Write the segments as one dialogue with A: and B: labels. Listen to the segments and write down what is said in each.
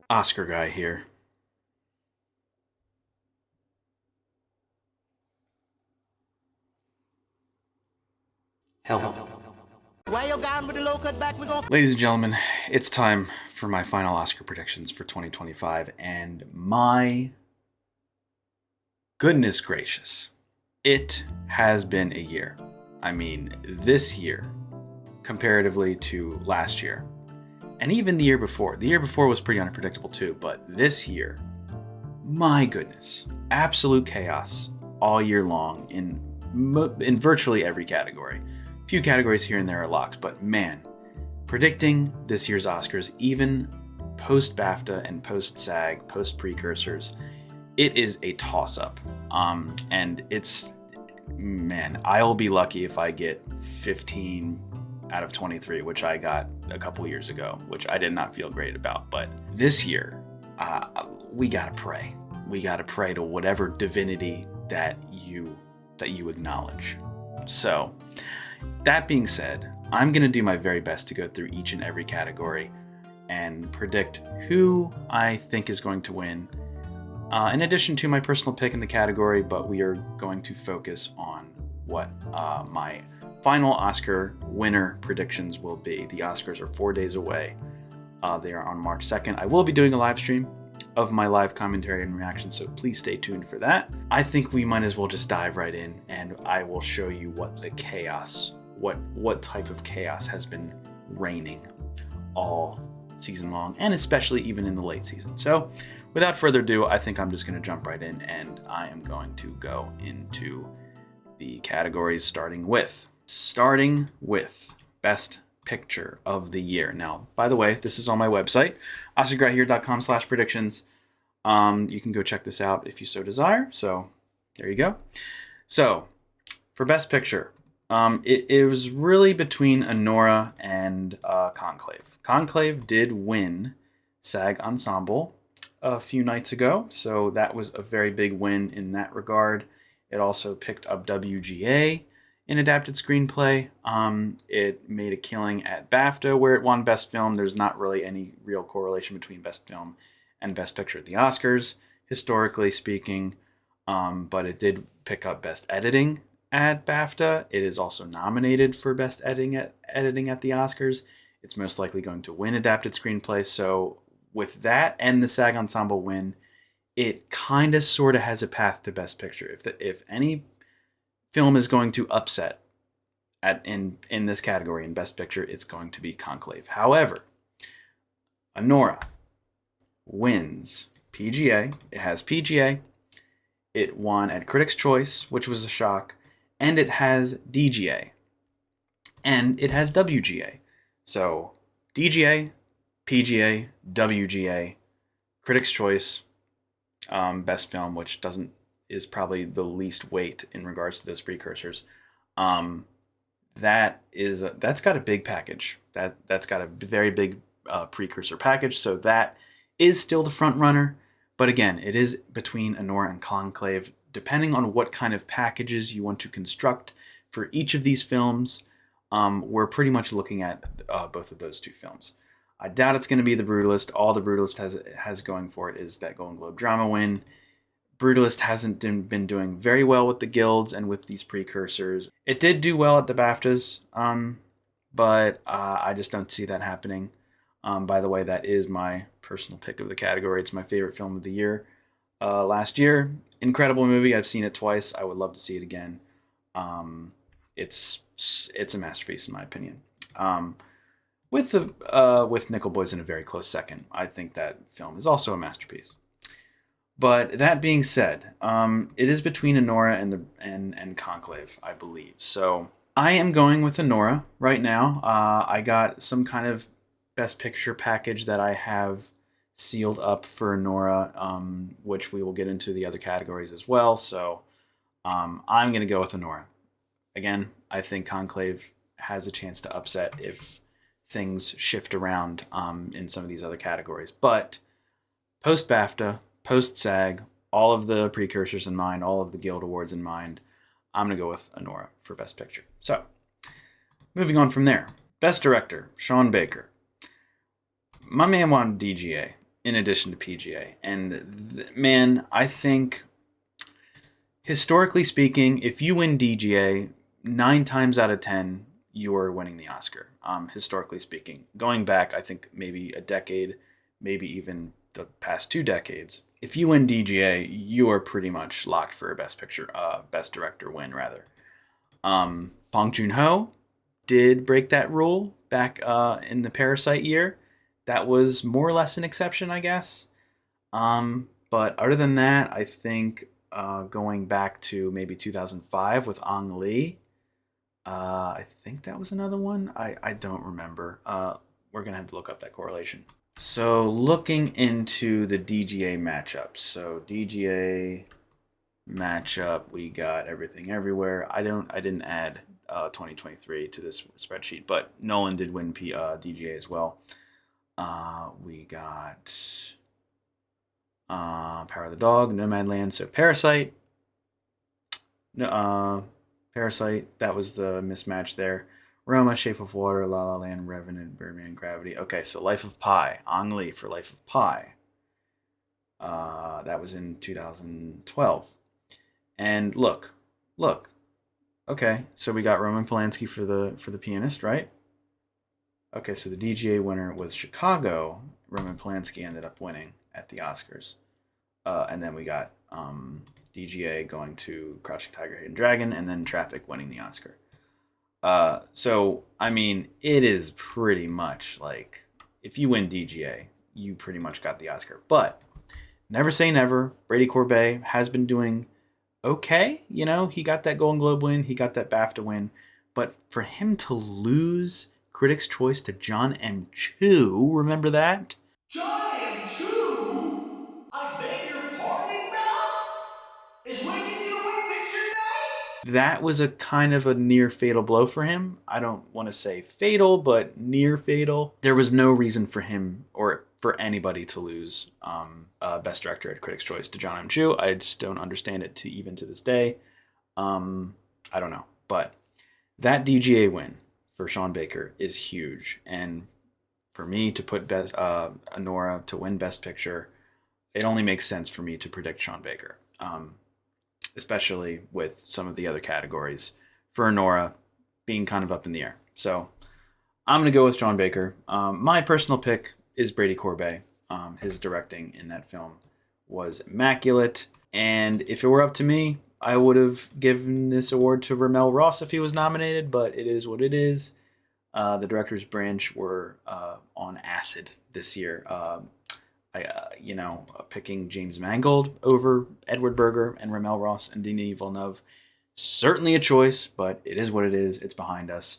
A: Oscar guy here. Help.
B: Why you gone with the low cut back? We go.
A: Ladies and gentlemen, it's time for my final Oscar predictions for 2025, and my goodness gracious, it has been a year. I mean, this year, comparatively to last year, and even the year before. The year before was pretty unpredictable too, but this year, my goodness, absolute chaos all year long in virtually every category. A few categories here and there are locks, but man, predicting this year's Oscars, even post BAFTA and post SAG, post precursors, it is a toss-up. And it's, man, I'll be lucky if I get 15 out of 23, which I got a couple years ago, which I did not feel great about. But this year, we gotta pray. We gotta pray to whatever divinity that you acknowledge. So, that being said, I'm gonna do my very best to go through each and every category and predict who I think is going to win. In addition to my personal pick in the category, but we are going to focus on what my final Oscar winner predictions will be. The Oscars are 4 days away. They are on March 2nd. I will be doing a live stream of my live commentary and reaction, so please stay tuned for that. I think we might as well just dive right in, and I will show you what the chaos, what type of chaos has been reigning all season long, and especially even in the late season. So without further ado, I think I'm just going to jump right in, and I am going to go into the categories starting with Best Picture of the Year. Now, by the way, this is on my website, oscarguyhere.com/predictions. You can go check this out if you so desire. So there you go. So for Best Picture, it was really between Anora and Conclave. Conclave did win SAG Ensemble a few nights ago, so that was a very big win in that regard. It also picked up WGA in Adapted Screenplay. It made a killing at BAFTA where it won Best Film. There's not really any real correlation between Best Film and Best Picture at the Oscars, historically speaking, but it did pick up Best Editing at BAFTA. It is also nominated for Best Editing at the Oscars. It's most likely going to win Adapted Screenplay, so with that and the SAG Ensemble win, it kind of sort of has a path to Best Picture. If any film is going to upset in this category in Best Picture, it's going to be Conclave. However, Anora wins PGA. It has PGA. It won at Critics' Choice, which was a shock, and it has DGA, and it has WGA. So DGA, PGA, WGA, Critics' Choice, Best Film, which is probably the least weight in regards to those precursors. That's got a big package. That's got a very big precursor package. So that is still the front runner. But again, it is between Anora and Conclave, depending on what kind of packages you want to construct for each of these films. We're pretty much looking at both of those two films. I doubt it's going to be The Brutalist. All The Brutalist has going for it is that Golden Globe drama win. Brutalist hasn't been doing very well with the guilds and with these precursors. It did do well at the BAFTAs, but I just don't see that happening. By the way, that is my personal pick of the category. It's my favorite film of the year. Last year, incredible movie. I've seen it twice. I would love to see it again. It's a masterpiece in my opinion. With Nickel Boys in a very close second. I think that film is also a masterpiece. But that being said, it is between Anora and Conclave, I believe. So I am going with Anora right now. I got some kind of Best Picture package that I have sealed up for Anora, which we will get into the other categories as well. So I'm going to go with Anora. Again, I think Conclave has a chance to upset if things shift around in some of these other categories. But post-BAFTA, post-SAG, all of the precursors in mind, all of the Guild Awards in mind, I'm going to go with Anora for Best Picture. So, moving on from there. Best Director, Sean Baker. My man won DGA in addition to PGA. And man, I think historically speaking, if you win DGA, 9 times out of 10, you are winning the Oscar. Historically speaking, going back, I think maybe a decade, maybe even the past 2 decades, if you win DGA, you are pretty much locked for a Best Director win rather. Bong Joon-ho did break that rule back in the Parasite year. That was more or less an exception, I guess. But other than that, I think going back to maybe 2005 with Ang Lee, I think that was another one. I don't remember. We're going to have to look up that correlation. So looking into the DGA matchups. So DGA matchup, we got Everything Everywhere. I didn't add 2023 to this spreadsheet, but Nolan did win DGA as well. We got Power of the Dog, Nomadland. So Parasite. Parasite, that was the mismatch there. Roma, Shape of Water, La La Land, Revenant, Birdman, Gravity. Okay, so Life of Pi. Ang Lee for Life of Pi. That was in 2012. And look. Okay, so we got Roman Polanski for the Pianist, right? Okay, so the DGA winner was Chicago. Roman Polanski ended up winning at the Oscars. And then we got DGA going to Crouching Tiger, Hidden Dragon, and then Traffic winning the Oscar. So, I mean, it is pretty much like, if you win DGA, you pretty much got the Oscar. But never say never. Brady Corbet has been doing okay. You know, he got that Golden Globe win. He got that BAFTA win. But for him to lose Critics' Choice to John M. Chu, remember that?
C: John M. Chu? I beg your pardon, Mel? Is when you do win picture day?
A: That was a kind of a near fatal blow for him. I don't want to say fatal, but near fatal. There was no reason for him or for anybody to lose Best Director at Critics' Choice to John M. Chu. I just don't understand it even to this day. I don't know. But that DGA win for Sean Baker is huge. And for me to put Anora to win Best Picture, it only makes sense for me to predict Sean Baker. Especially with some of the other categories for Anora being kind of up in the air. So I'm going to go with Sean Baker. My personal pick is Brady Corbet. His directing in that film was immaculate. And if it were up to me, I would have given this award to Ramel Ross if he was nominated, but it is what it is. The director's branch were on acid this year. Picking James Mangold over Edward Berger and Ramel Ross and Denis Villeneuve, certainly a choice, but it is what it is. It's behind us.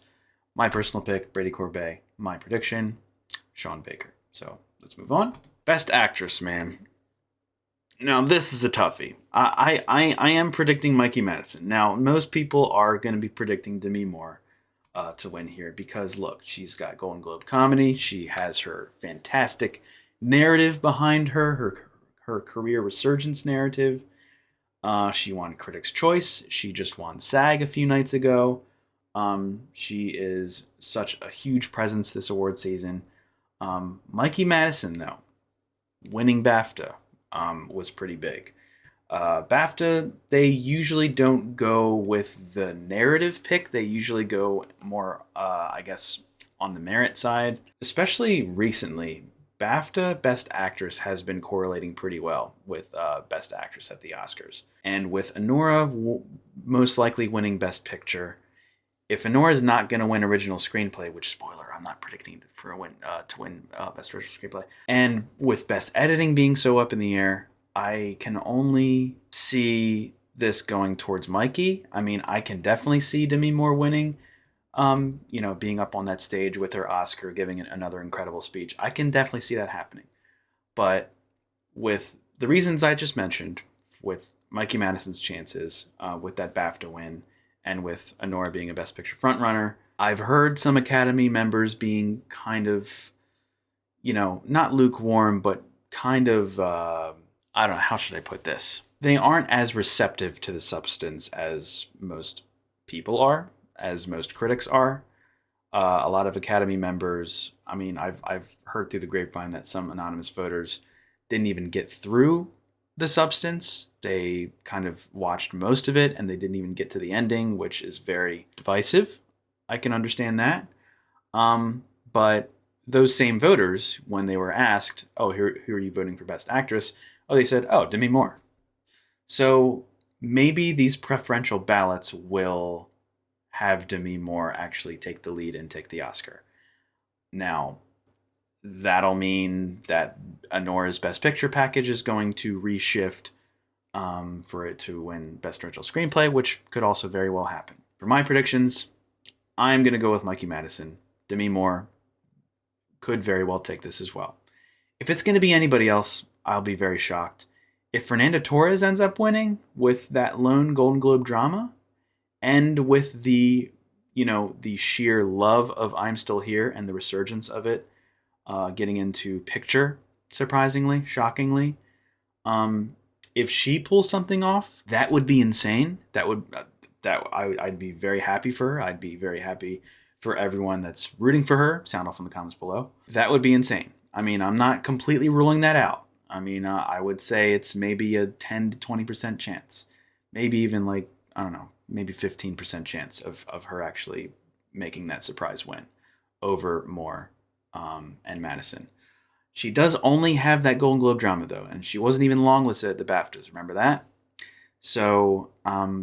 A: My personal pick, Brady Corbet. My prediction, Sean Baker. So let's move on. Best Actress, man. Now this is a toughie. I am predicting Mikey Madison. Now most people are going to be predicting Demi Moore to win here because look, she's got Golden Globe comedy. She has her fantastic narrative behind her career resurgence narrative. She won Critics' Choice. She just won SAG a few nights ago. She is such a huge presence this award season. Mikey Madison, though, winning BAFTA was pretty big. BAFTA, they usually don't go with the narrative pick. They usually go more, I guess, on the merit side. Especially recently, BAFTA Best Actress has been correlating pretty well with Best Actress at the Oscars. And with Anora most likely winning Best Picture, if Anora is not going to win Original Screenplay, which, spoiler, I'm not predicting for a win to win Best Original Screenplay, and with Best Editing being so up in the air, I can only see this going towards Mikey. I mean, I can definitely see Demi Moore winning. Being up on that stage with her Oscar, giving another incredible speech. I can definitely see that happening. But with the reasons I just mentioned, with Mikey Madison's chances, with that BAFTA win, and with Anora being a Best Picture frontrunner, I've heard some Academy members being kind of, not lukewarm, but kind of, I don't know, how should I put this? They aren't as receptive to the substance as most people are, as most critics are. A lot of Academy members, I mean, I've heard through the grapevine that some anonymous voters didn't even get through the substance. They kind of watched most of it and they didn't even get to the ending, which is very divisive. I can understand that. But those same voters, when they were asked, "Oh, who are you voting for Best Actress?" Oh, they said, "Oh, Demi Moore." So maybe these preferential ballots will have Demi Moore actually take the lead and take the Oscar. Now, that'll mean that Anora's Best Picture package is going to reshift for it to win Best Original Screenplay, which could also very well happen. For my predictions, I'm going to go with Mikey Madison. Demi Moore could very well take this as well. If it's going to be anybody else, I'll be very shocked. If Fernanda Torres ends up winning with that lone Golden Globe drama, and with the, the sheer love of I'm Still Here and the resurgence of it, getting into picture, surprisingly, shockingly, if she pulls something off, that would be insane. I'd be very happy for her. I'd be very happy for everyone that's rooting for her. Sound off in the comments below. That would be insane. I mean, I'm not completely ruling that out. I mean, I would say it's maybe a 10 to 20% chance. Maybe even like, I don't know, maybe 15% chance of her actually making that surprise win over Moore and Madison. She does only have that Golden Globe drama, though, and she wasn't even longlisted at the BAFTAs. Remember that? So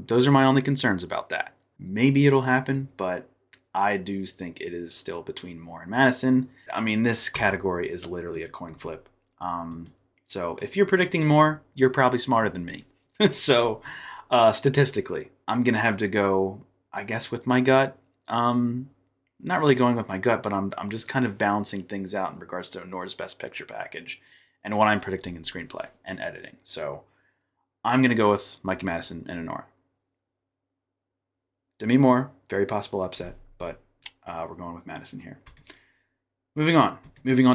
A: those are my only concerns about that. Maybe it'll happen, but I do think it is still between Moore and Madison. I mean, this category is literally a coin flip. So if you're predicting Moore, you're probably smarter than me. So statistically, I'm going to have to go, I guess, with my gut. Not really going with my gut, but I'm just kind of balancing things out in regards to Nora's Best Picture package and what I'm predicting in screenplay and editing. So I'm going to go with Mikey Madison and Nora. Demi Moore, very possible upset, but we're going with Madison here. Moving on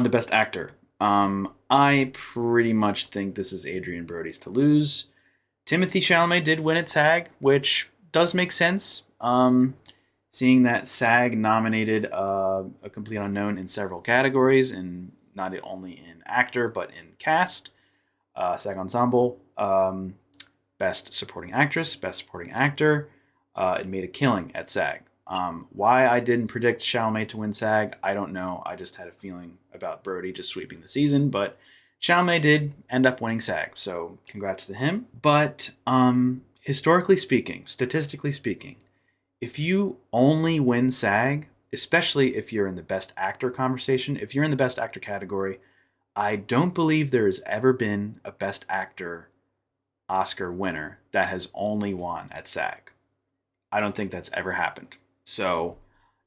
A: to Best Actor. I pretty much think this is Adrien Brody's to lose. Timothée Chalamet did win at SAG, which does make sense. Seeing that SAG nominated A Complete Unknown in several categories, and not only in actor, but in cast. SAG Ensemble, Best Supporting Actress, Best Supporting Actor. It made a killing at SAG. Why I didn't predict Chalamet to win SAG, I don't know. I just had a feeling about Brody just sweeping the season, but Chalamet did end up winning SAG, so congrats to him. But historically speaking, statistically speaking, if you only win SAG, especially if you're in the Best Actor conversation, if you're in the Best Actor category, I don't believe there has ever been a Best Actor Oscar winner that has only won at SAG. I don't think that's ever happened. So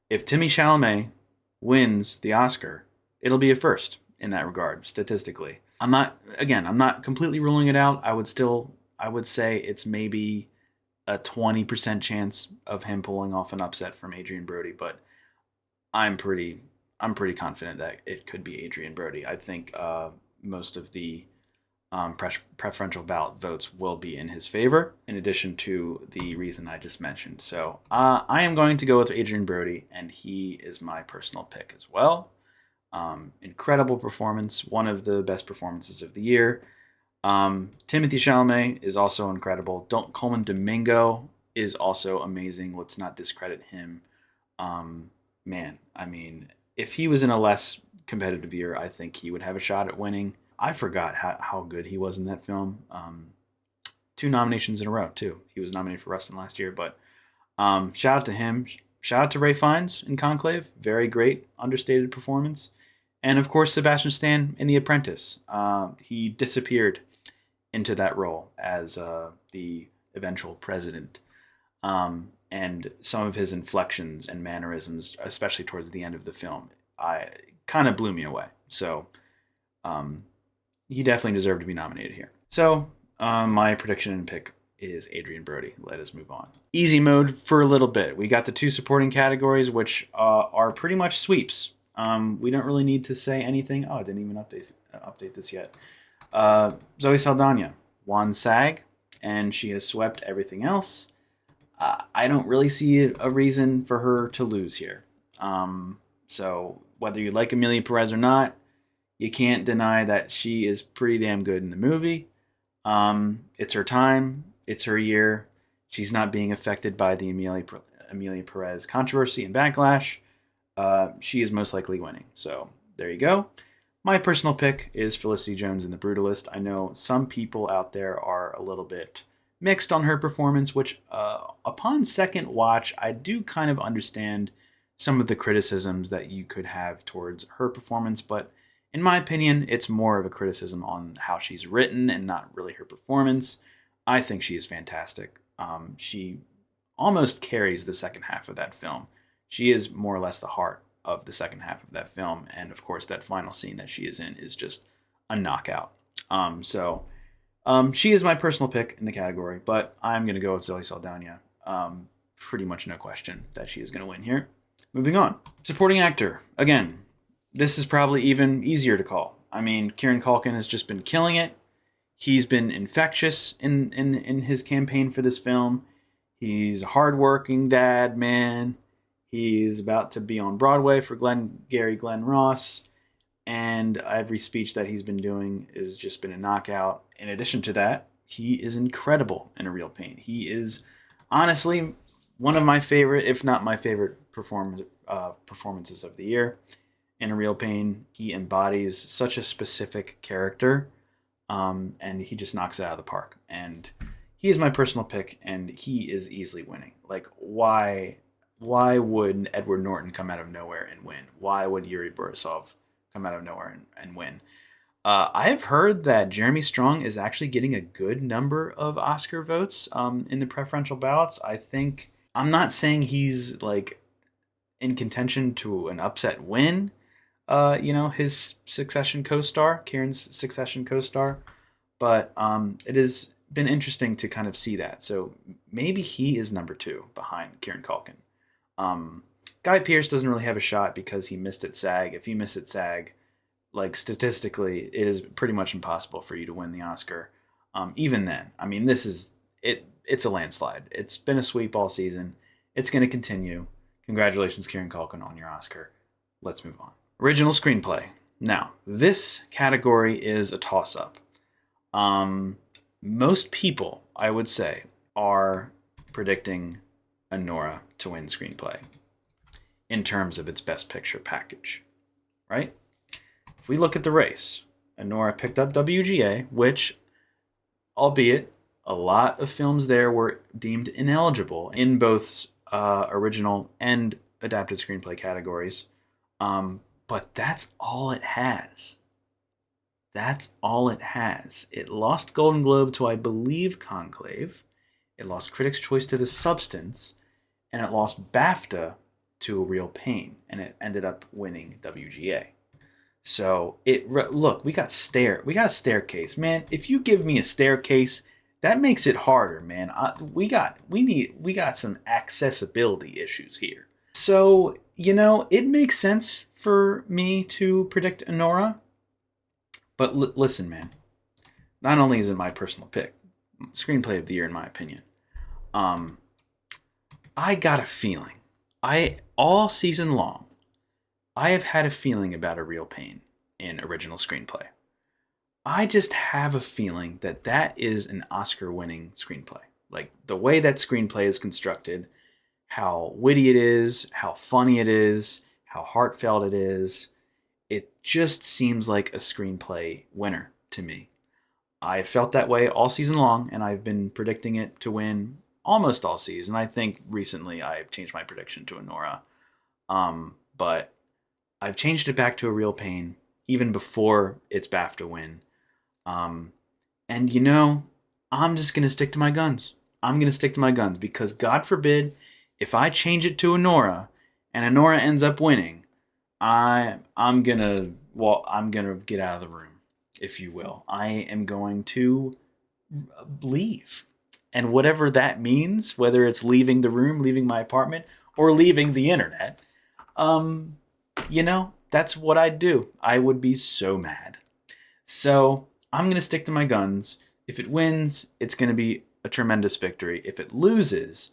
A: if Timothée Chalamet wins the Oscar, it'll be a first in that regard, statistically. I'm not completely ruling it out. I would say it's maybe a 20% chance of him pulling off an upset from Adrien Brody, but I'm pretty confident that it could be Adrien Brody. I think most of the preferential ballot votes will be in his favor, in addition to the reason I just mentioned. So I am going to go with Adrien Brody, and he is my personal pick as well. Incredible performance, one of the best performances of the year. Timothée Chalamet is also incredible. Coleman Domingo is also amazing. Let's not discredit him. Man, I mean, if he was in a less competitive year, I think he would have a shot at winning. I forgot how good he was in that film. 2 nominations in a row, too. He was nominated for Rustin last year, but shout out to him. Shout out to Ralph Fiennes in Conclave. Very great, understated performance. And, of course, Sebastian Stan in The Apprentice. He disappeared into that role as the eventual president. And some of his inflections and mannerisms, especially towards the end of the film, kind of blew me away. So he definitely deserved to be nominated here. So my prediction and pick is Adrien Brody. Let us move on. Easy mode for a little bit. We got the 2 supporting categories, which are pretty much sweeps. We don't really need to say anything. Oh, I didn't even update this yet. Zoe Saldana won SAG, and she has swept everything else. I don't really see a reason for her to lose here. So whether you like Amelia Perez or not, you can't deny that she is pretty damn good in the movie. It's her time. It's her year. She's not being affected by the Amelia Perez controversy and backlash. She is most likely winning. So there you go. My personal pick is Felicity Jones in The Brutalist. I know some people out there are a little bit mixed on her performance, which upon second watch, I do kind of understand some of the criticisms that you could have towards her performance, but in my opinion, it's more of a criticism on how she's written and not really her performance. I think she is fantastic. She almost carries the second half of that film. She is more or less the heart of the second half of that film, and of course, that final scene that she is in is just a knockout. She is my personal pick in the category, but I'm going to go with Zoe Saldana. Pretty much no question that she is going to win here. Moving on. Supporting actor. Again, this is probably even easier to call. I mean, Kieran Culkin has just been killing it. He's been infectious in his campaign for this film. He's a hardworking dad, man. He's about to be on Broadway for Glenn Ross. And every speech that he's been doing has just been a knockout. In addition to that, he is incredible in A Real Pain. He is honestly one of my favorite, if not my favorite, performances of the year. In A Real Pain, he embodies such a specific character, and he just knocks it out of the park. And he is my personal pick, and he is easily winning. Like, why would Edward Norton come out of nowhere and win? Why would Yuri Borisov come out of nowhere and win? I've heard that Jeremy Strong is actually getting a good number of Oscar votes in the preferential ballots. I'm not saying he's like in contention to an upset win. His Succession co-star, Kieran's Succession co-star, but it has been interesting to kind of see that. So maybe he is number 2 behind Kieran Culkin. Guy Pearce doesn't really have a shot because he missed at SAG. If you miss at SAG, like statistically, it is pretty much impossible for you to win the Oscar. Even then, I mean, this is it. It's a landslide. It's been a sweep all season. It's going to continue. Congratulations, Kieran Culkin, on your Oscar. Let's move on. Original screenplay. Now, this category is a toss-up. Most people, I would say, are predicting Anora to win screenplay in terms of its best picture package, right? If we look at the race, Anora picked up WGA, which, albeit a lot of films there were deemed ineligible in both original and adapted screenplay categories. But that's all it has. That's all it has. It lost Golden Globe to, I believe, Conclave. It lost Critics' Choice to The Substance. And it lost BAFTA to A Real Pain. And it ended up winning WGA. So, look, we got a staircase. Man, if you give me a staircase, that makes it harder, man. We got some accessibility issues here. So, it makes sense for me to predict Anora. But listen, man. Not only is it my personal pick, screenplay of the year in my opinion, I got a feeling. All season long, I have had a feeling about A Real Pain in original screenplay. I just have a feeling that is an Oscar-winning screenplay. Like, the way that screenplay is constructed, how witty it is, how funny it is, how heartfelt it is, it just seems like a screenplay winner to me. I felt that way all season long, and I've been predicting it to win almost all season. I think recently I've changed my prediction to Anora. But I've changed it back to A Real Pain even before its BAFTA win. And I'm just going to stick to my guns. I'm going to stick to my guns because God forbid if I change it to Anora and Anora ends up winning, I'm going to get out of the room, if you will. I am going to leave. And whatever that means, whether it's leaving the room, leaving my apartment, or leaving the internet, that's what I'd do. I would be so mad. So I'm going to stick to my guns. If it wins, it's going to be a tremendous victory. If it loses,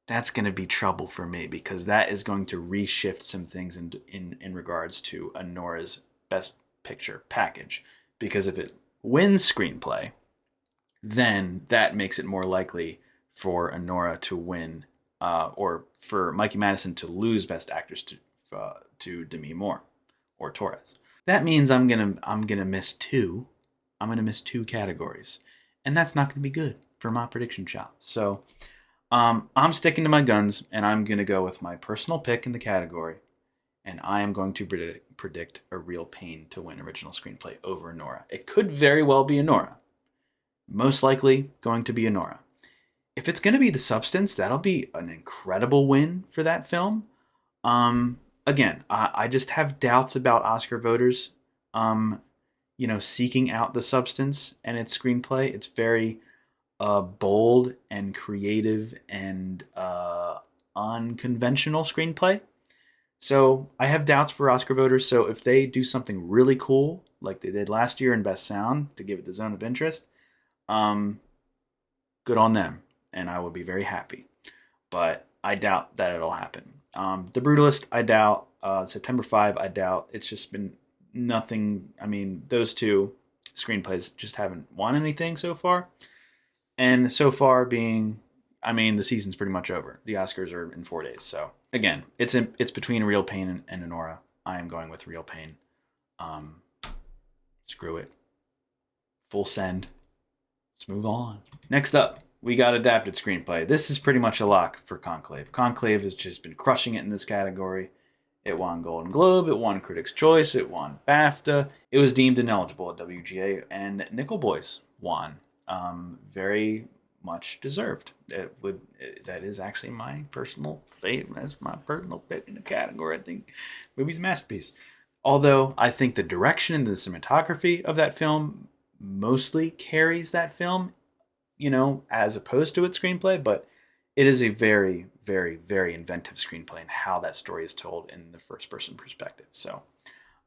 A: that's going to be trouble for me because that is going to reshift some things in regards to Anora's Best Picture package. Because if it wins screenplay, then that makes it more likely for Anora to win, or for Mikey Madison to lose Best Actress to Demi Moore or Torres. That means I'm gonna miss two. I'm gonna miss two categories, and that's not gonna be good for my prediction shop. So I'm sticking to my guns, and I'm going to go with my personal pick in the category, and I am going to predict A Real Pain to win original screenplay over Nora. It could very well be Nora. Most likely going to be Nora. If it's going to be The Substance, that'll be an incredible win for that film. Again, I just have doubts about Oscar voters, seeking out The Substance and its screenplay. It's very bold and creative and unconventional screenplay. So I have doubts for Oscar voters. So if they do something really cool, like they did last year in Best Sound, to give it the zone of interest, good on them, and I would be very happy. But I doubt that it'll happen. The Brutalist, I doubt. September 5, I doubt. It's just been nothing. I mean, those two screenplays just haven't won anything so far. And so far the season's pretty much over. The Oscars are in 4 days. So again, it's between Real Pain and Anora. I am going with Real Pain. Screw it. Full send. Let's move on. Next up, we got adapted screenplay. This is pretty much a lock for Conclave. Conclave has just been crushing it in this category. It won Golden Globe. It won Critics' Choice. It won BAFTA. It was deemed ineligible at WGA, and Nickel Boys won. Very much deserved. That is actually my personal favorite. That's my personal pick in the category. I think movie's a masterpiece. Although I think the direction and the cinematography of that film mostly carries that film, as opposed to its screenplay. But it is a very, very, very inventive screenplay and how that story is told in the first person perspective. So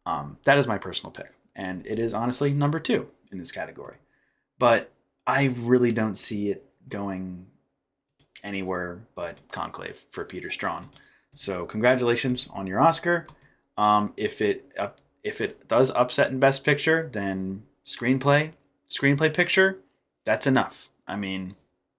A: that is my personal pick, and it is honestly number 2 in this category. But I really don't see it going anywhere but Conclave for Peter Strawn. So congratulations on your Oscar. If it does upset in Best Picture, then screenplay picture, that's enough. I mean,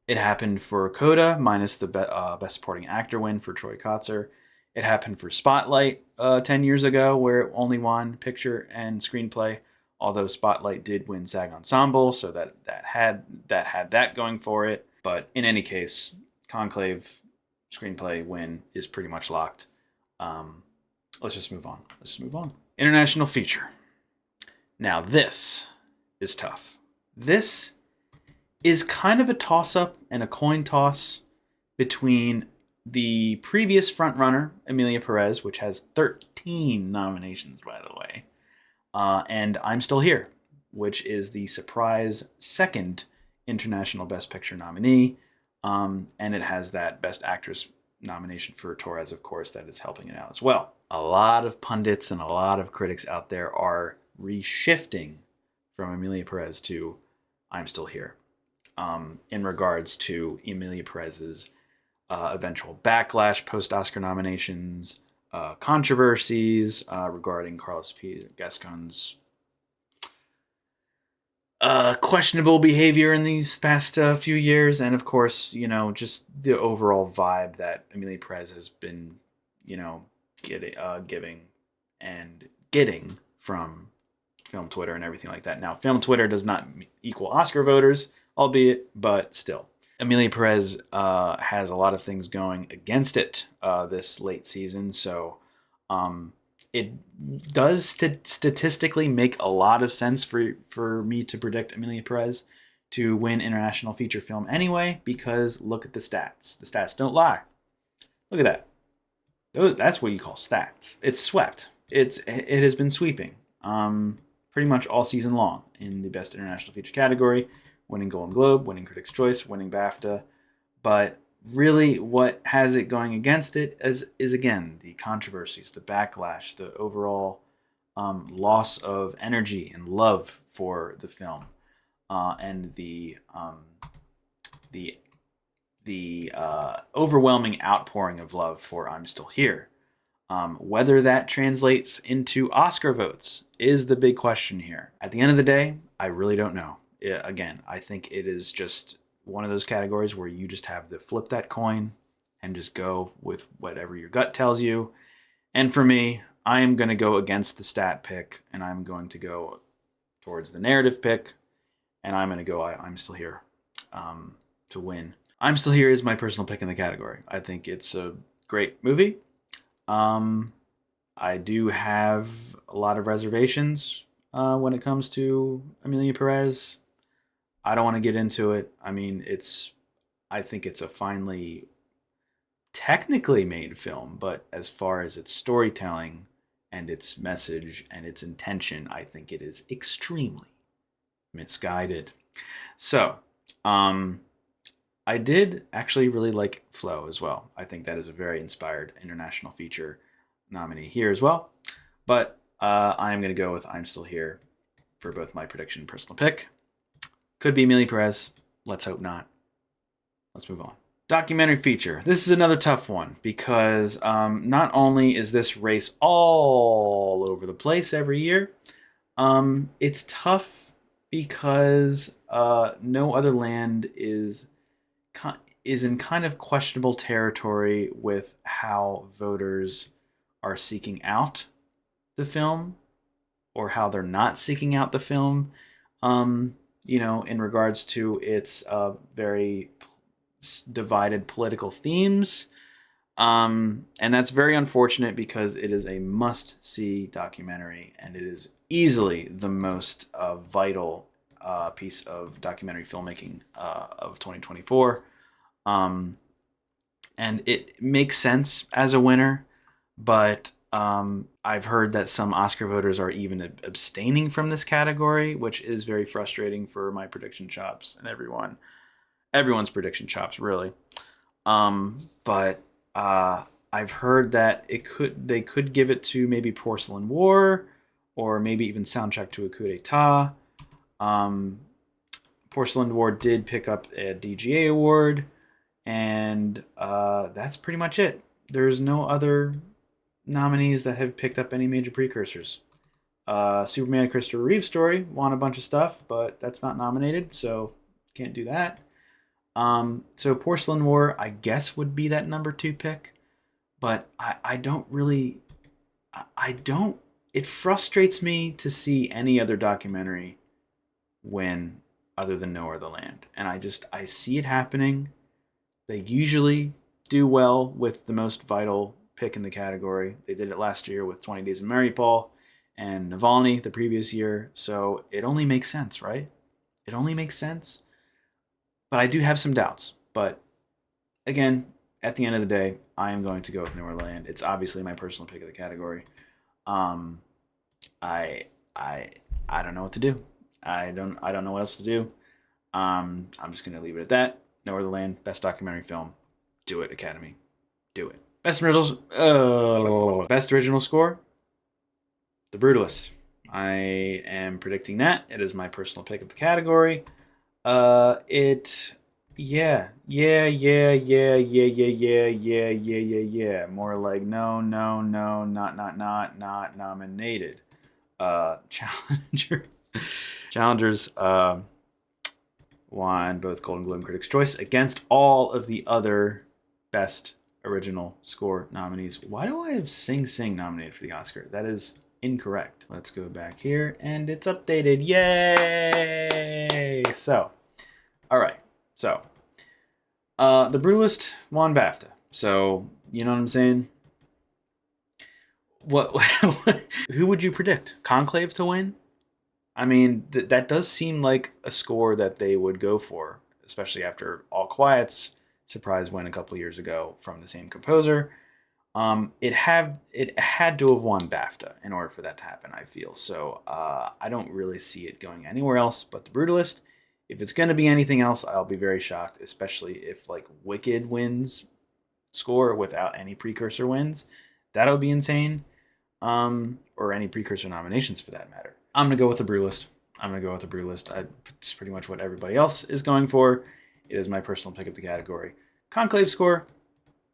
A: it happened for Coda, minus the Best Supporting Actor win for Troy Kotzer. It happened for Spotlight 10 years ago, where it only won picture and screenplay. Although Spotlight did win SAG Ensemble, so that had that going for it. But in any case, Conclave screenplay win is pretty much locked. Let's just move on. International feature. Now this is tough. This is kind of a toss-up and a coin toss between the previous frontrunner, Emilia Perez, which has 13 nominations, by the way, and I'm Still Here, which is the surprise second International Best Picture nominee. And it has that Best Actress nomination for Torres, of course, that is helping it out as well. A lot of pundits and a lot of critics out there are reshifting from Emilia Perez to I'm Still Here, in regards to Emilia Perez's eventual backlash post-Oscar nominations, controversies regarding Carlos P. Gascon's questionable behavior in these past few years, and of course, just the overall vibe that Emilia Perez has been, giving and getting from film Twitter and everything like that. Now, film Twitter does not equal Oscar voters, albeit, but still. Emilia Perez has a lot of things going against it this late season, so it does statistically make a lot of sense for me to predict Emilia Perez to win International Feature Film anyway, because look at the stats. The stats don't lie. Look at that. That's what you call stats. It's swept. It has been sweeping pretty much all season long in the Best International Feature category, winning Golden Globe, winning Critics' Choice, winning BAFTA. But really what has it going against it is again, the controversies, the backlash, the overall loss of energy and love for the film, and the the overwhelming outpouring of love for I'm Still Here. Whether that translates into Oscar votes is the big question here. At the end of the day, I really don't know. Again, I think it is just one of those categories where you just have to flip that coin and just go with whatever your gut tells you. And for me, I am going to go against the stat pick, and I'm going to go towards the narrative pick, and I'm going to go I'm Still Here to win. I'm Still Here is my personal pick in the category. I think it's a great movie. I do have a lot of reservations when it comes to Amelia Perez. I don't want to get into it. I mean, I think it's a finely technically made film, but as far as its storytelling and its message and its intention, I think it is extremely misguided. So, I did actually really like Flow as well. I think that is a very inspired international feature nominee here as well. But I'm going to go with I'm Still Here for both my prediction and personal pick. Could be Amelia Perez. Let's hope not. Let's move on. Documentary feature. This is another tough one because not only is this race all over the place every year, it's tough because No Other Land is in kind of questionable territory with how voters are seeking out the film or how they're not seeking out the film, in regards to its very divided political themes. And that's very unfortunate because it is a must-see documentary, and it is easily the most vital piece of documentary filmmaking of 2024. And it makes sense as a winner, but I've heard that some Oscar voters are even abstaining from this category, which is very frustrating for my prediction chops and everyone's prediction chops, really. But I've heard that they could give it to maybe Porcelain War, or maybe even Soundtrack to a Coup d'etat. Porcelain War did pick up a DGA award, and that's pretty much it. There's no other nominees that have picked up any major precursors. Superman Christopher Reeve story won a bunch of stuff, but that's not nominated, so can't do that. So Porcelain War, I guess, would be that number 2 pick, but I don't really, it frustrates me to see any other documentary win other than No Other Land. And I see it happening. They usually do well with the most vital pick in the category. They did it last year with 20 Days of Mariupol and Navalny the previous year. So it only makes sense, right? It only makes sense. But I do have some doubts. But again, at the end of the day, I am going to go with No Other Land. It's obviously my personal pick of the category. I don't know what to do. I don't know what else to do. I'm just gonna leave it at that. No Other Land, best documentary film. Do it, Academy. Do it. Best original score. The Brutalist. I am predicting that. It is my personal pick of the category. Yeah. More like no, not nominated. Challengers won both Golden Globe and Critics' Choice against all of the other best original score nominees. Why do I have Sing Sing nominated for the Oscar? That is incorrect. Let's go back here, and it's updated. Yay! So, all right. So, The Brutalist won BAFTA. So, you know what I'm saying? What? Who would you predict? Conclave to win? I mean, that does seem like a score that they would go for, especially after All Quiet's surprise win a couple years ago from the same composer. It had to have won BAFTA in order for that to happen, I feel. So I don't really see it going anywhere else but The Brutalist. If it's going to be anything else, I'll be very shocked, especially if like Wicked wins score without any precursor wins. That'll be insane. Or any precursor nominations for that matter. I'm going to go with The Brutalist. It's pretty much what everybody else is going for. It is my personal pick of the category. Conclave score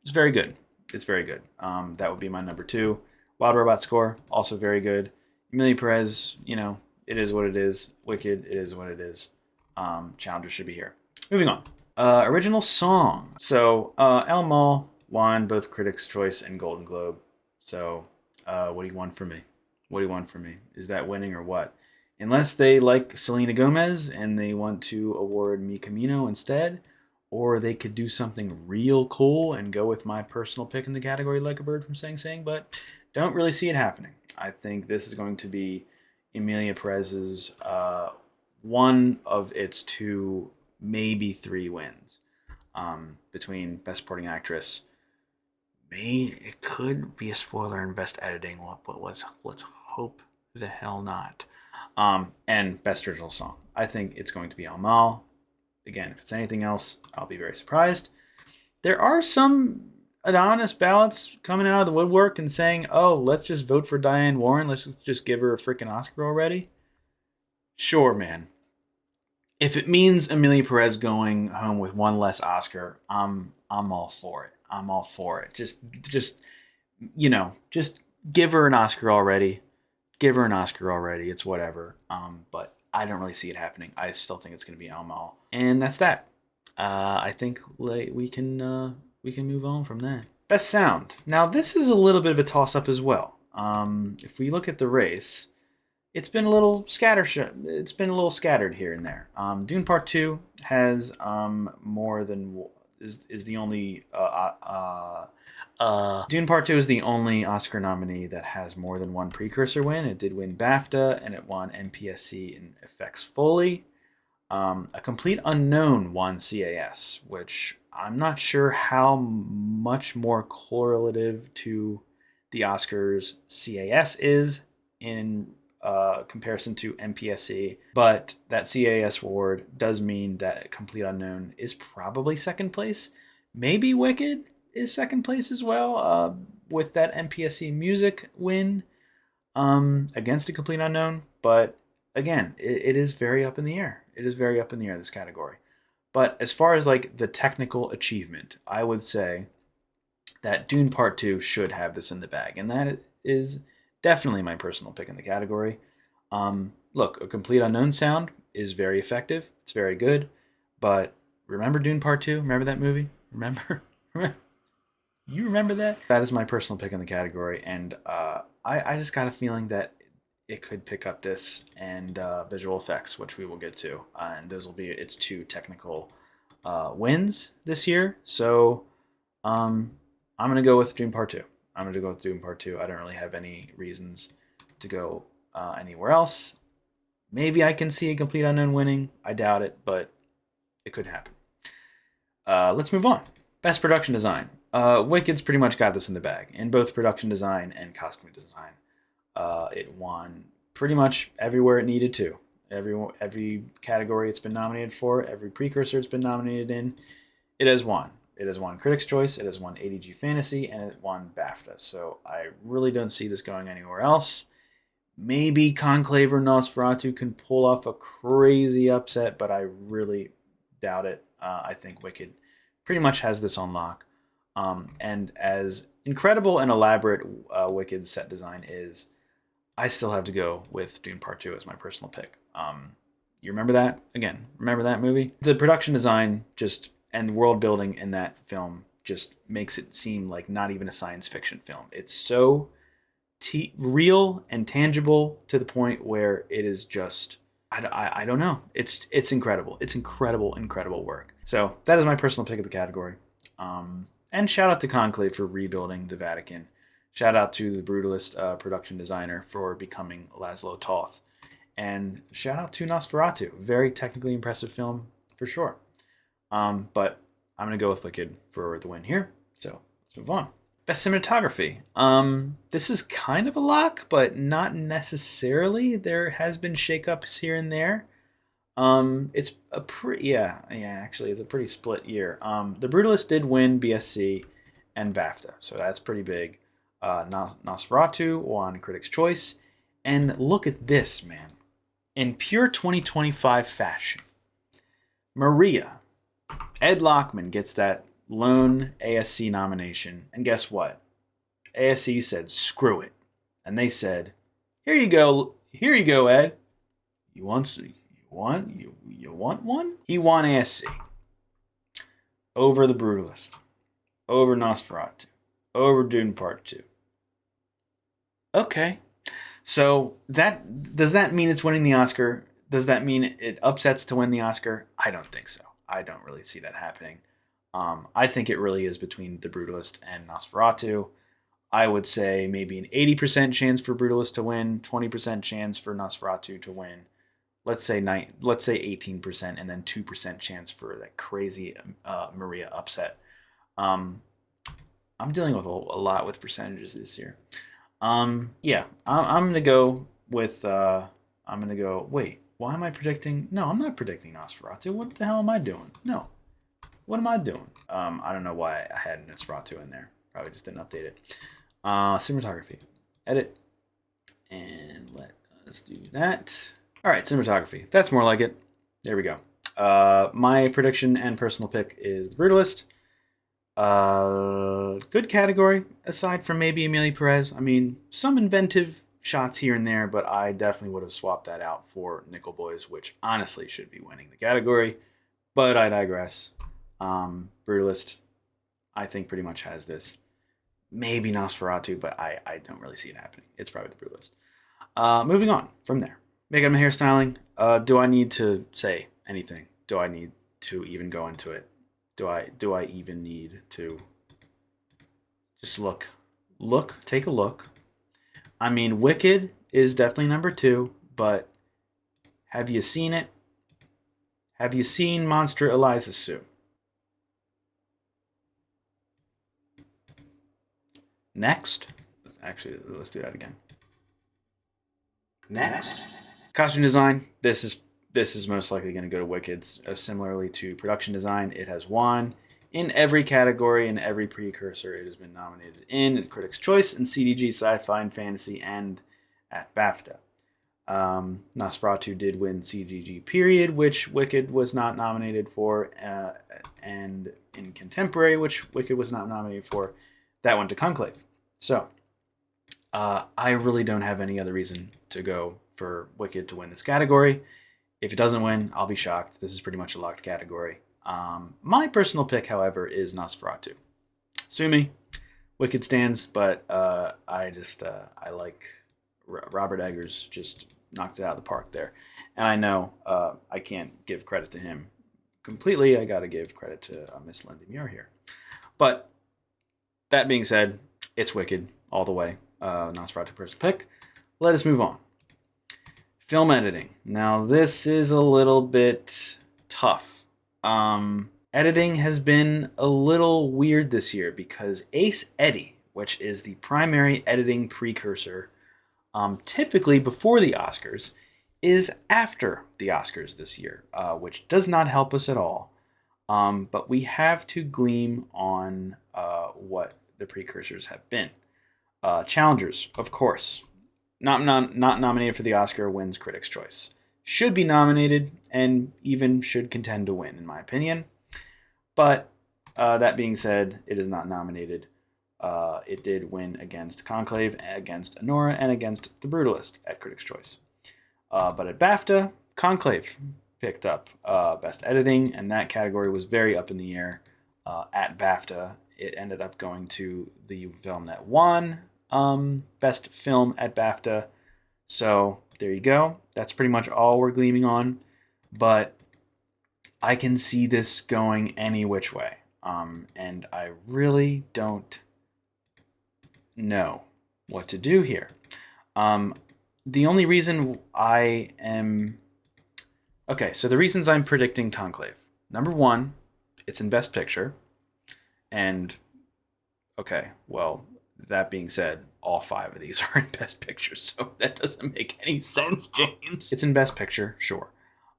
A: is very good. It's very good. That would be my number 2. Wild Robot score, also very good. Emilia Perez, it is what it is. Wicked, it is what it is. Challenger should be here. Moving on. Original song. So, lmao won both Critics' Choice and Golden Globe. So, what do you want from me? What do you want from me? Is that winning or what? Unless they like Selena Gomez and they want to award Mi Camino instead, or they could do something real cool and go with my personal pick in the category, Like a Bird from Sing Sing, but don't really see it happening. I think this is going to be Emilia Perez's one of its 2, maybe 3 wins between Best Supporting Actress. It could be a spoiler in Best Editing, but let's hope the hell not. And Best Original Song. I think it's going to be lmao. Again, if it's anything else, I'll be very surprised. There are some anonymous ballots coming out of the woodwork and saying, oh, let's just vote for Diane Warren. Let's just give her a freaking Oscar already. Sure, man. If it means Emilia Perez going home with 1 less Oscar, I'm all for it. I'm all for it. Just give her an Oscar already. Give her an Oscar already. It's whatever. But I don't really see it happening. I still think it's going to be lmao. And that's that. I think we can move on from that. Best Sound. Now, this is a little bit of a toss-up as well. If we look at the race, it's been a little scattered here and there. Dune Part 2 has more than is the only Dune Part 2 is the only Oscar nominee that has more than 1 precursor win. It did win BAFTA and it won MPSC in Effects Foley. A Complete Unknown won CAS, which I'm not sure how much more correlative to the Oscars CAS is in comparison to MPSC, but that CAS award does mean that Complete Unknown is probably second place. Maybe Wicked is second place as well, with that MPSC music win against A Complete Unknown. But again, it is very up in the air. It is very up in the air, this category. But as far as like the technical achievement, I would say that Dune Part 2 should have this in the bag. And that is definitely my personal pick in the category. Look, A Complete Unknown sound is very effective. It's very good. But remember Dune Part 2? Remember that movie? Remember? You remember that? That is my personal pick in the category. And I just got a feeling that it could pick up this and visual effects, which we will get to. And those will be its 2 technical wins this year. So I'm going to go with Dune Part 2. I'm going to go with Dune Part 2. I don't really have any reasons to go anywhere else. Maybe I can see A Complete Unknown winning. I doubt it, but it could happen. Let's move on. Best Production Design. Wicked's pretty much got this in the bag. In both production design and costume design. It won pretty much everywhere it needed to. Every category it's been nominated for, every precursor it's been nominated in, it has won. It has won Critics' Choice, it has won ADG Fantasy, and it won BAFTA. So I really don't see this going anywhere else. Maybe Conclave or Nosferatu can pull off a crazy upset, but I really doubt it. I think Wicked pretty much has this on lock. And as incredible and elaborate Wicked's set design is, I still have to go with Dune Part 2 as my personal pick. You remember that? Again, remember that movie? The production design and world building in that film just makes it seem like not even a science fiction film. It's so real and tangible to the point where it is just, I don't know. It's incredible. It's incredible work. So that is my personal pick of the category. And shout out to Conclave for rebuilding the Vatican. Shout out to the Brutalist production designer for becoming Laszlo Toth. And shout out to Nosferatu. Very technically impressive film for sure. But I'm going to go with Wicked for the win here. So let's move on. Best Cinematography. This is kind of a lock, but not necessarily. There has been shakeups here and there. It's a actually it's a pretty split year. The Brutalist did win BSC and BAFTA, so that's pretty big. Nosferatu won Critics' Choice, and look at this, man. In pure 2025 fashion, Maria, Ed Lachman gets that lone ASC nomination. And guess what? ASC said, screw it. And they said, here you go, Ed. You want one? He won ASC over The Brutalist, over Nosferatu, over Dune Part 2. Okay. So does that mean it's winning the Oscar? Does that mean it upsets to win the Oscar? I don't think so. I don't really see that happening. I think it really is between The Brutalist and Nosferatu. I would say maybe an 80% chance for Brutalist to win, 20% chance for Nosferatu to win. Let's say 18%, and then 2% chance for that crazy Maria upset. I'm dealing with a lot with percentages this year. Yeah, I'm gonna go with. I'm gonna go. Wait, why am I predicting? No, I'm not predicting Nosferatu. What the hell am I doing? No, what am I doing? I don't know why I had Nosferatu in there. Probably just didn't update it. Cinematography, edit, and let us do that. All right, cinematography. That's more like it. There we go. My prediction and personal pick is The Brutalist. Good category, aside from maybe Amelia Perez. I mean, some inventive shots here and there, but I definitely would have swapped that out for Nickel Boys, which honestly should be winning the category. But I digress. Brutalist, I think, pretty much has this. Maybe Nosferatu, but I don't really see it happening. It's probably The Brutalist. Moving on from there. Makeup and hairstyling. Do I need to say anything? Do I need to even go into it? Do I even need to just look, take a look? I mean, Wicked is definitely number 2, but have you seen it? Have you seen Monster Eliza Sue? Next, let's do that again. Next, costume design. This is most likely going to go to Wicked. Similarly to production design, it has won in every category and every precursor it has been nominated in Critics' Choice and CDG, Sci-Fi and Fantasy, and at BAFTA. Nosferatu did win CDG period, which Wicked was not nominated for, and in Contemporary, which Wicked was not nominated for, that went to Conclave. So I really don't have any other reason to go for Wicked to win this category. If it doesn't win, I'll be shocked. This is pretty much a locked category. My personal pick, however, is Nosferatu. Sue me. Wicked stands, but I like Robert Eggers just knocked it out of the park there. And I know I can't give credit to him completely. I got to give credit to Miss Lindy Muir here. But that being said, it's Wicked all the way. Nosferatu personal pick. Let us move on. Film editing. Now this is a little bit tough. Editing has been a little weird this year because Ace Eddie, which is the primary editing precursor, typically before the Oscars, is after the Oscars this year, which does not help us at all. But we have to gleam on what the precursors have been. Challengers, of course. Not nominated for the Oscar, wins Critics' Choice. Should be nominated and even should contend to win, in my opinion. But that being said, it is not nominated. It did win against Conclave, against Anora, and against The Brutalist at Critics' Choice. But at BAFTA, Conclave picked up Best Editing, and that category was very up in the air. At BAFTA, it ended up going to the film that won Best Film at BAFTA. So there you go. That's pretty much all we're gleaming on. But I can see this going any which way. And I really don't know what to do here. The only reason I am... Okay, so the reasons I'm predicting Conclave. Number 1, it's in Best Picture. And, okay, well, that being said, all 5 of these are in Best Picture, so that doesn't make any sense, James. It's in Best Picture, sure.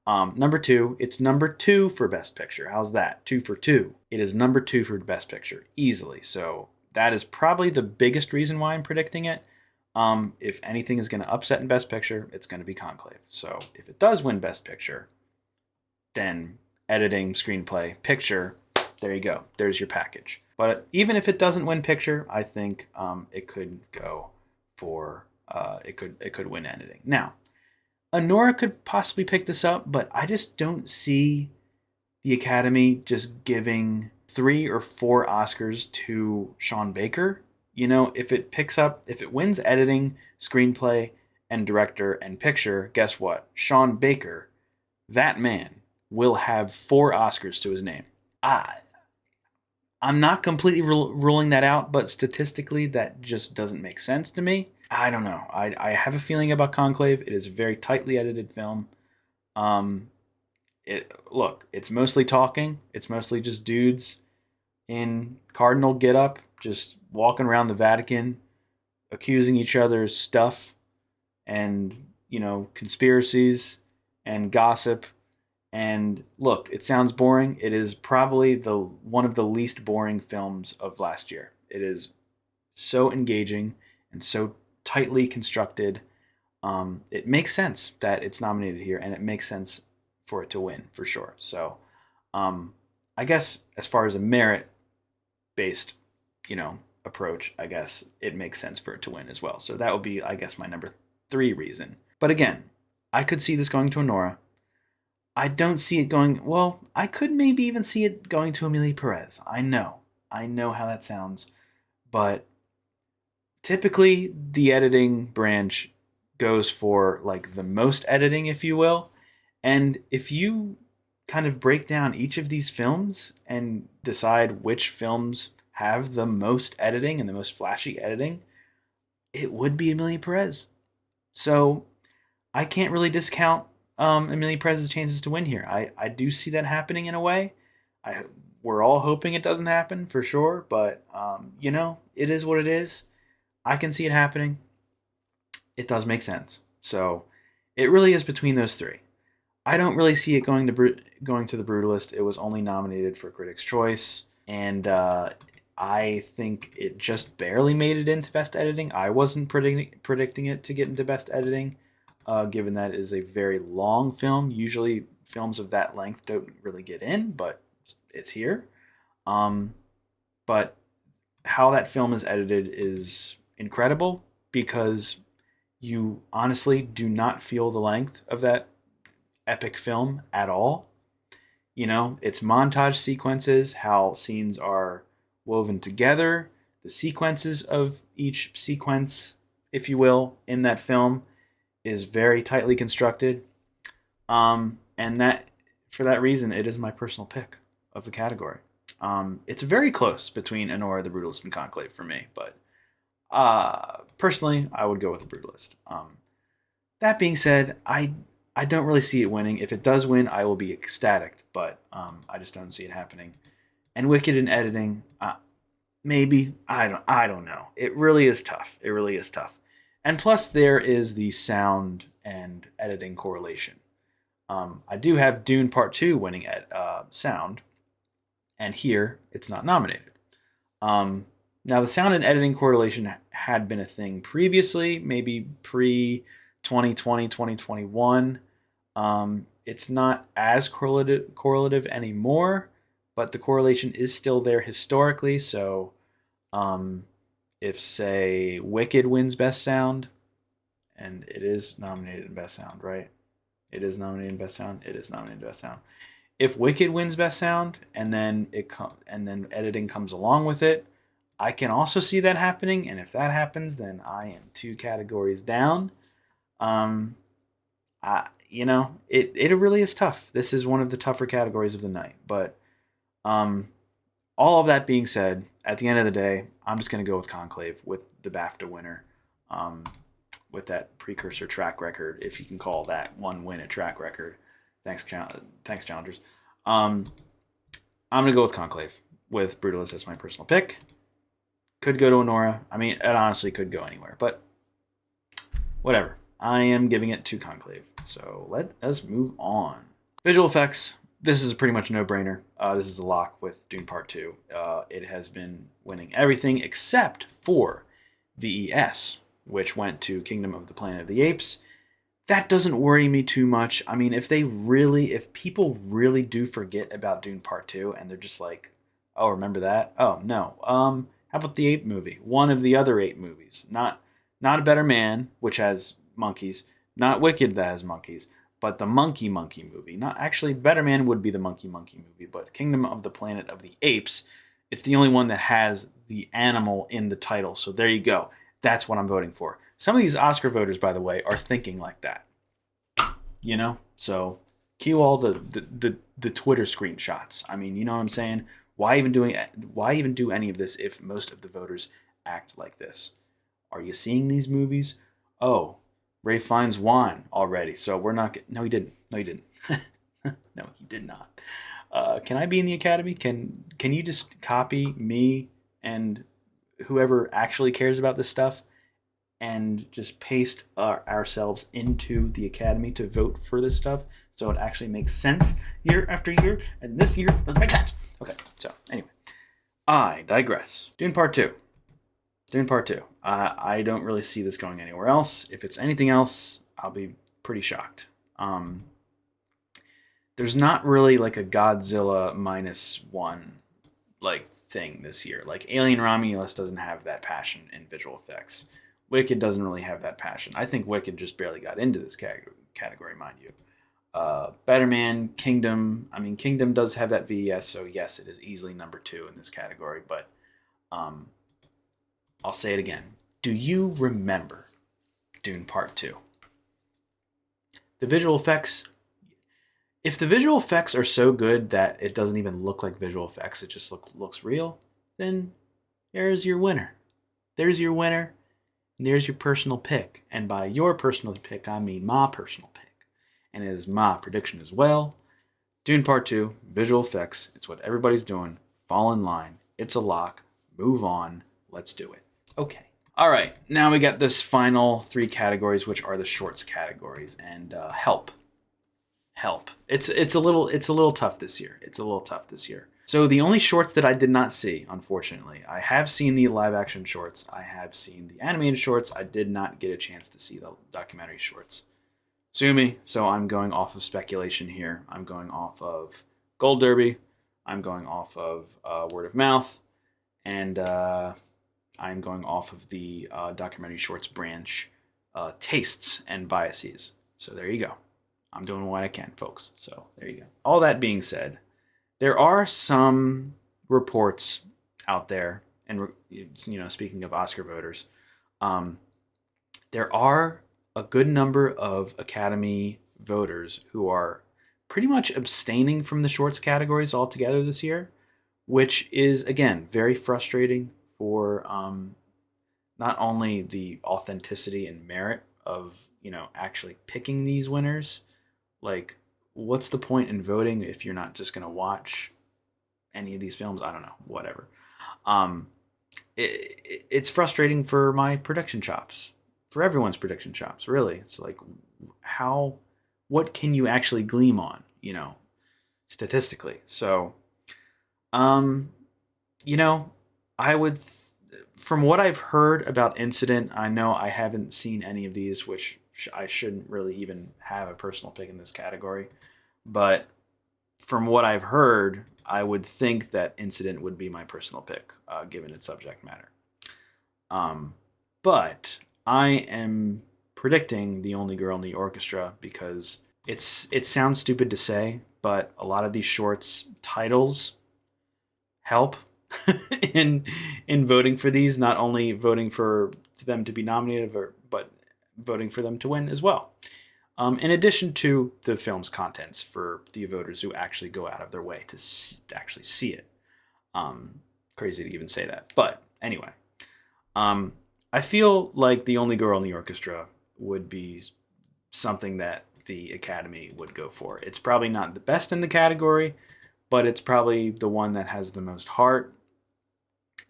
A: Number 2, it's number 2 for Best Picture. How's that? 2 for 2. It is number 2 for Best Picture, easily. So that is probably the biggest reason why I'm predicting it. If anything is going to upset in Best Picture, it's going to be Conclave. So if it does win Best Picture, then editing, screenplay, picture, there you go. There's your package. But even if it doesn't win picture, I think it could go for it could win editing. Now, Anora could possibly pick this up, but I just don't see the Academy just giving 3 or 4 Oscars to Sean Baker. You know, if it wins editing, screenplay, and director and picture, guess what? Sean Baker, that man, will have 4 Oscars to his name. I'm not completely ruling that out, but statistically, that just doesn't make sense to me. I don't know. I have a feeling about Conclave. It is a very tightly edited film. Look, it's mostly talking. It's mostly just dudes in cardinal getup, just walking around the Vatican, accusing each other's stuff, and conspiracies and gossip. And look, it sounds boring. It is probably one of the least boring films of last year. It is so engaging and so tightly constructed. It makes sense that it's nominated here, and it makes sense for it to win for sure. So, I guess as far as a merit-based, approach, I guess it makes sense for it to win as well. So that would be, I guess, my number 3 reason. But again, I could see this going to Anora. I don't see it going, well, I could maybe even see it going to Amelia Perez. I know how that sounds, but typically the editing branch goes for like the most editing, if you will. And if you kind of break down each of these films and decide which films have the most editing and the most flashy editing, it would be Amelia Perez. So I can't really discount Amelia Perez's chances to win here. I do see that happening in a way. We're all hoping it doesn't happen for sure, but it is what it is. I can see it happening. It does make sense. So it really is between those 3. I don't really see it going to the Brutalist. It was only nominated for Critics' Choice, and I think it just barely made it into Best Editing. I wasn't predicting it to get into Best Editing. Given that it is a very long film. Usually films of that length don't really get in, but it's here. But how that film is edited is incredible because you honestly do not feel the length of that epic film at all. It's montage sequences, how scenes are woven together, the sequences of each sequence, if you will, in that film is very tightly constructed, and that for that reason, it is my personal pick of the category. It's very close between Anora, The Brutalist, and Conclave for me, but personally, I would go with The Brutalist. That being said, I don't really see it winning. If it does win, I will be ecstatic, but I just don't see it happening. And Wicked in editing, maybe I don't know. It really is tough. It really is tough. And plus, there is the sound and editing correlation. I do have Dune Part 2 winning at sound, and here it's not nominated. Now, the sound and editing correlation had been a thing previously, maybe pre-2020, 2021. It's not as correlative anymore, but the correlation is still there historically, so if, say, Wicked wins Best Sound, and it is nominated in Best Sound, right? It is nominated in Best Sound. It is nominated in Best Sound. If Wicked wins Best Sound, and then editing comes along with it, I can also see that happening. And if that happens, then I am 2 categories down. It really is tough. This is one of the tougher categories of the night. But all of that being said, at the end of the day, I'm just going to go with Conclave, with the BAFTA winner, with that precursor track record, if you can call that one win a track record. Thanks, challengers. I'm going to go with Conclave, with Brutalist as my personal pick. Could go to Anora. I mean, it honestly could go anywhere, but whatever. I am giving it to Conclave. So let us move on. Visual effects. This is pretty much a no-brainer. This is a lock with Dune Part 2. It has been winning everything except for VES, which went to Kingdom of the Planet of the Apes. That doesn't worry me too much. I mean, if people really do forget about Dune Part 2 and they're just like, Oh, remember that? Oh no. How about the Ape movie? One of the other Ape movies. Not A Better Man, which has monkeys. Not Wicked that has monkeys. But the Monkey movie. Not actually. Better Man would be the Monkey movie, but Kingdom of the Planet of the Apes. It's the only one that has the animal in the title. So there you go. That's what I'm voting for. Some of these Oscar voters, by the way, are thinking like that. You know, so cue all the Twitter screenshots. I mean, you know what I'm saying? Why even do any of this if most of the voters act like this? Are you seeing these movies? Oh, Ray Fiennes won already, so we're not. No, he didn't. No, he didn't. No, he did not. Can I be in the Academy? Can you just copy me and whoever actually cares about this stuff and just paste ourselves into the Academy to vote for this stuff so it actually makes sense year after year, and this year doesn't make sense. Okay, so anyway, I digress. Dune Part 2. Dune Part 2. I don't really see this going anywhere else. If it's anything else, I'll be pretty shocked. There's not really like a Godzilla -1 like thing this year. Like Alien Romulus doesn't have that passion in visual effects. Wicked doesn't really have that passion. I think Wicked just barely got into this category, mind you. Better Man, Kingdom. I mean, Kingdom does have that VES, so yes, it is easily number 2 in this category. But I'll say it again. Do you remember Dune Part 2? The visual effects. If the visual effects are so good that it doesn't even look like visual effects, it just looks real, then there's your winner. There's your winner. And there's your personal pick. And by your personal pick, I mean my personal pick. And it is my prediction as well. Dune Part 2, visual effects. It's what everybody's doing. Fall in line. It's a lock. Move on. Let's do it. Okay. All right. Now we got this final 3 categories, which are the shorts categories. And help. It's a little tough this year. So the only shorts that I did not see, unfortunately, I have seen the live action shorts. I have seen the animated shorts. I did not get a chance to see the documentary shorts. Sue me. So I'm going off of speculation here. I'm going off of Gold Derby. I'm going off of word of mouth, and I'm going off of the documentary shorts branch tastes and biases. So there you go. I'm doing what I can, folks. So there you go. All that being said, there are some reports out there, and speaking of Oscar voters, there are a good number of Academy voters who are pretty much abstaining from the shorts categories altogether this year, which is again very frustrating for not only the authenticity and merit of actually picking these winners. Like, what's the point in voting if you're not just going to watch any of these films? I don't know, whatever. It's frustrating for my prediction chops, for everyone's prediction chops, really. It's like, what can you actually gleam on, statistically? So, I would, from what I've heard about Incident, I know I haven't seen any of these, which I shouldn't really even have a personal pick in this category. But from what I've heard, I would think that Incident would be my personal pick, given its subject matter. But I am predicting The Only Girl in the Orchestra because it sounds stupid to say, but a lot of these shorts titles help in voting for these. Not only voting for them to be nominated, but voting for them to win as well. In addition to the film's contents for the voters who actually go out of their way to actually see it. Crazy to even say that. But anyway, I feel like The Only Girl in the Orchestra would be something that the Academy would go for. It's probably not the best in the category, but it's probably the one that has the most heart.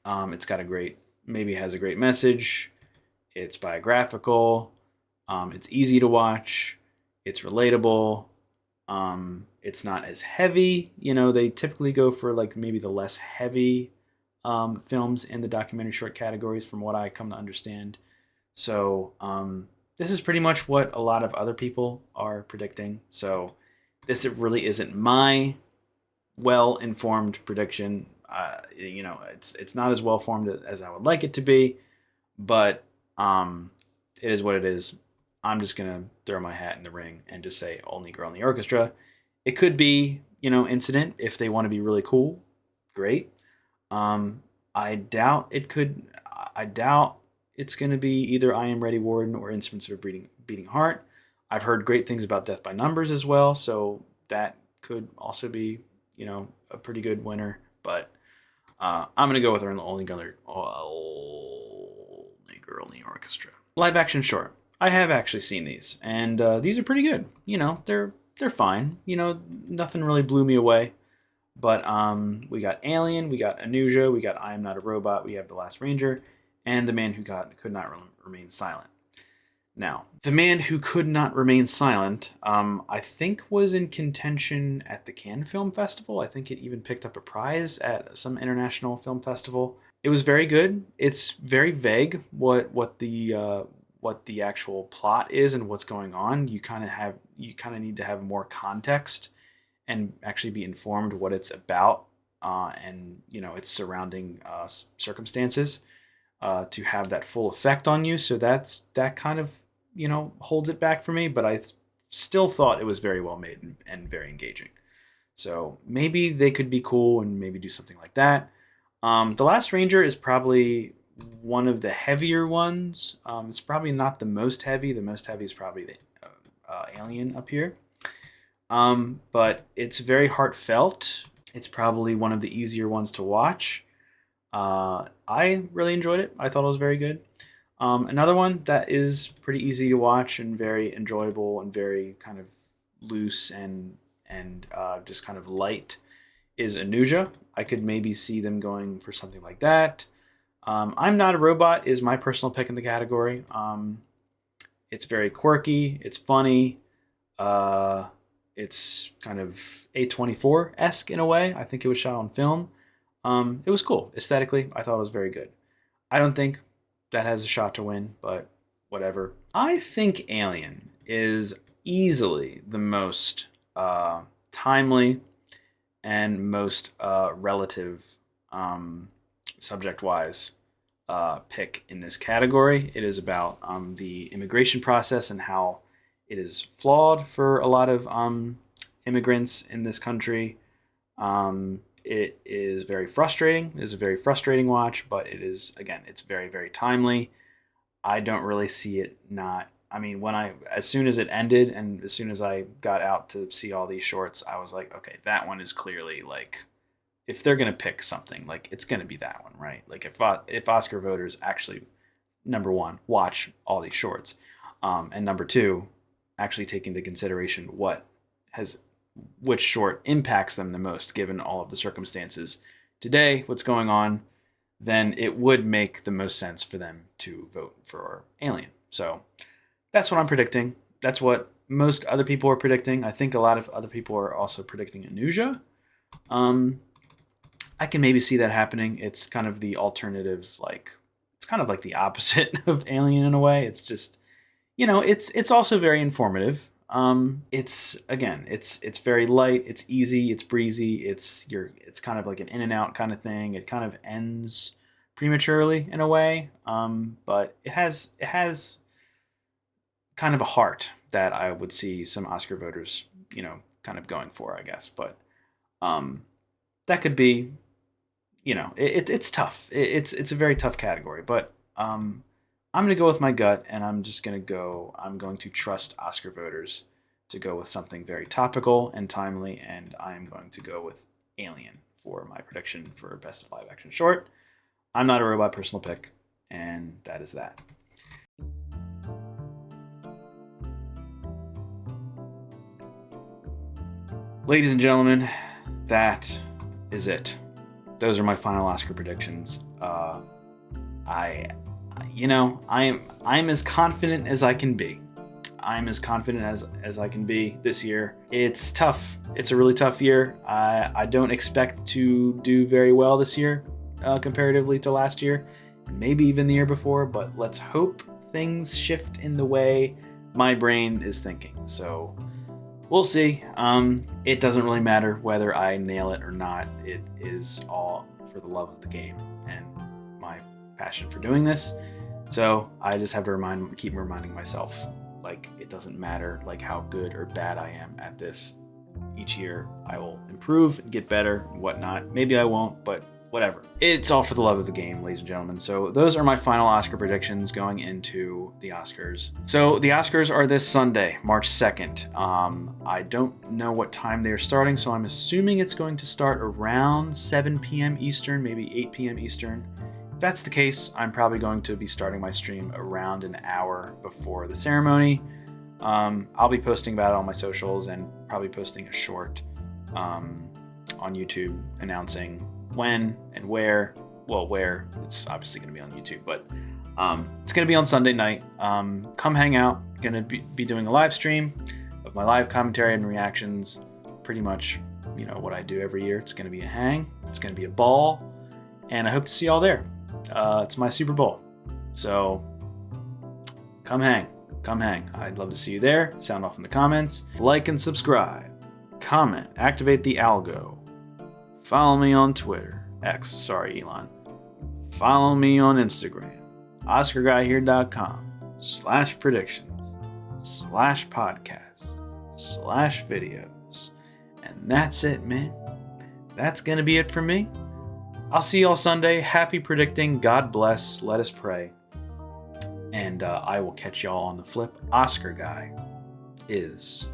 A: It's got maybe has a great message. It's biographical. It's easy to watch. It's relatable. It's not as heavy. They typically go for like maybe the less heavy films in the documentary short categories, from what I come to understand. So this is pretty much what a lot of other people are predicting. So this really isn't my well-informed prediction. It's not as well formed as I would like it to be, but it is what it is. I'm just gonna throw my hat in the ring and just say only girl in the orchestra. It could be, incident if they want to be really cool. Great. Um, I doubt it could. I doubt it's going to be either I Am Ready Warden or Instruments of a Beating Heart. I've heard great things about Death by Numbers as well, so that could also be, a pretty good winner. But I'm going to go with Only Girl in the Orchestra. Live action short. I have actually seen these, and these are pretty good. They're fine. Nothing really blew me away. But we got Alien, we got Anuja, we got I Am Not a Robot, we have The Last Ranger, and The Man Who Could Not Remain Silent. Now, The Man Who Could Not Remain Silent, I think was in contention at the Cannes Film Festival. I think it even picked up a prize at some international film festival. It was very good. It's very vague what the actual plot is and what's going on. You kind of need to have more context and actually be informed what it's about, and its surrounding circumstances, to have that full effect on you. So that kind of holds it back for me. But I still thought it was very well made and very engaging. So maybe they could be cool and maybe do something like that. The Last Ranger is probably one of the heavier ones. It's probably not the most heavy. The most heavy is probably the Alien up here. But it's very heartfelt. It's probably one of the easier ones to watch. I really enjoyed it. I thought it was very good. Another one that is pretty easy to watch and very enjoyable and very kind of loose and just kind of light is Anuja. I could maybe see them going for something like that. I'm Not a Robot is my personal pick in the category. It's very quirky. It's funny. It's kind of A24-esque in a way. I think it was shot on film. It was cool. Aesthetically, I thought it was very good. I don't think that has a shot to win, but whatever. I think Alien is easily the most timely and most relative, subject-wise, pick in this category. It is about the immigration process and how it is flawed for a lot of immigrants in this country. It is very frustrating. It is a very frustrating watch, but it is, again, it's very, very timely. I don't really see it not. I mean, as soon as it ended and as soon as I got out to see all these shorts, I was like, okay, that one is clearly like, if they're going to pick something, like it's going to be that one, right? Like if Oscar voters actually, number one, watch all these shorts, and number two, actually take into consideration which short impacts them the most, given all of the circumstances today, what's going on, then it would make the most sense for them to vote for Alien. So that's what I'm predicting. That's what most other people are predicting. I think a lot of other people are also predicting Anuja. I can maybe see that happening. It's kind of the alternative, it's kind of like the opposite of Alien in a way. It's just, it's also very informative. It's very light, it's easy, it's breezy, it's kind of like an in and out kind of thing. It kind of ends prematurely in a way. But it has kind of a heart that I would see some Oscar voters, kind of going for, I guess. But that could be, it's tough. It's a very tough category, but I'm going to go with my gut, and I'm going to trust Oscar voters to go with something very topical and timely, and I'm going to go with Alien for my prediction for Best Live Action Short. I'm Not a Robot personal pick, and that is that. Ladies and gentlemen, that is it. Those are my final Oscar predictions. I'm as confident as I can be. I'm as confident as I can be this year. It's tough. It's a really tough year. I don't expect to do very well this year, comparatively to last year, and maybe even the year before, but let's hope things shift in the way my brain is thinking. So we'll see. It doesn't really matter whether I nail it or not. It is all for the love of the game and my passion for doing this. So I just have to keep reminding myself, like, it doesn't matter like how good or bad I am at this. Each year I will improve and get better and whatnot. Maybe I won't, but whatever. It's all for the love of the game, ladies and gentlemen. So those are my final Oscar predictions going into the Oscars. So the Oscars are this Sunday, March 2nd. I don't know what time they're starting, so I'm assuming it's going to start around 7 p.m. Eastern, maybe 8 p.m. Eastern. If that's the case, I'm probably going to be starting my stream around an hour before the ceremony. I'll be posting about it on my socials and probably posting a short on YouTube announcing when and where. Well, where, it's obviously going to be on YouTube, but it's going to be on Sunday night. Come hang out. Going to be doing a live stream of my live commentary and reactions. Pretty much, what I do every year. It's going to be a hang. It's going to be a ball. And I hope to see y'all there. It's my Super Bowl. So come hang. Come hang. I'd love to see you there. Sound off in the comments. Like and subscribe. Comment. Activate the algo. Follow me on Twitter. X. Sorry, Elon. Follow me on Instagram. OscarGuyHere.com/predictions/podcast/videos. And that's it, man. That's going to be it for me. I'll see y'all Sunday. Happy predicting. God bless. Let us pray. And I will catch y'all on the flip. Oscar Guy is